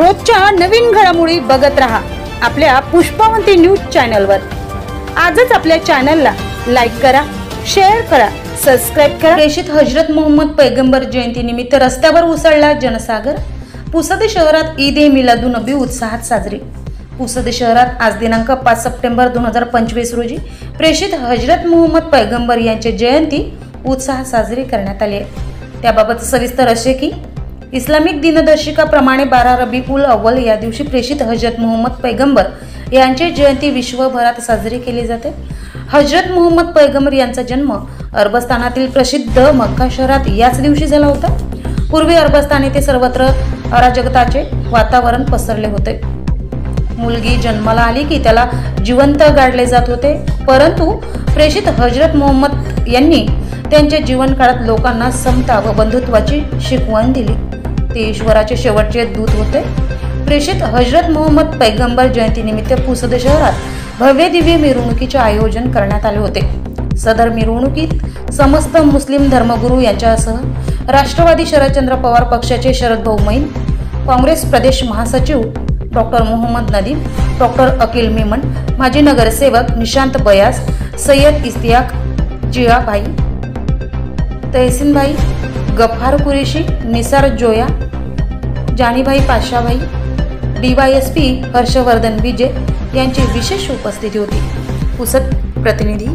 रोजच्या नवीन घडामोडी बघत रहा आपल्या पुष्पावंती न्यूज चॅनलवर। आजच आपल्या चॅनलला लाईक करा, शेअर करा, सबस्क्राइब करा। प्रेषित हजरत मोहम्मद पैगंबर जयंती निमित्त रस्त्यावर उसळला जनसागर। पुसद शहरात ईद ए मिलादुन्नबी उत्साहात साजरी। पुसद शहरात आज दिनांक 5 सप्टेंबर 2025 रोजी प्रेषित हजरत मोहम्मद पैगंबर यांची जयंती उत्साहात साजरी करण्यात आली आहे। त्याबाबत सविस्तर असे की इस्लामिक दिनदर्शिकाप्रमाणे 12 रबीउल अव्वल या दिवशी प्रेषित हजरत मोहम्मद पैगंबर यांची जयंती विश्वभरात साजरी केली जाते। हजरत मोहम्मद पैगंबर यांचा जन्म अरबस्तानातील प्रसिद्ध मक्का शहरात याच दिवशी झाला होता। पूर्वी अरबस्तान येथे सर्वत्र अराजकताचे वातावरण पसरले होते। मुलगी जन्माला आली की त्याला जिवंत गाडले जात होते, परंतु प्रेषित हजरत मोहम्मद यांनी त्यांच्या जीवन काळात लोकांना समता व बंधुत्वाची शिकवण दिली। ते ईश्वराचे शेवटचे दूत होते। प्रेषित हजरत मोहम्मद पैगंबर जयंतीनिमित्त पुसद शहरात भव्य दिव्य मिरवणुकीचे आयोजन करण्यात आले होते। सदर मिरवणुकीत समस्त मुस्लिम धर्मगुरू यांच्यासह राष्ट्रवादी शरदचंद्र पवार पक्षाचे शरद भाऊ मैन, काँग्रेस प्रदेश महासचिव डॉक्टर मोहम्मद नदीम, डॉक्टर अकील मेमन, माजी नगरसेवक निशांत बयास, सय्यद इस्तियाक जियाभाई, तहसीन भाई, गफ्फार कुरेशी, निसार जोया, जानीभाई पाशाभाई, DYSP हर्षवर्धन विजय यांची विशेष उपस्थिती होती। पुसद प्रतिनिधी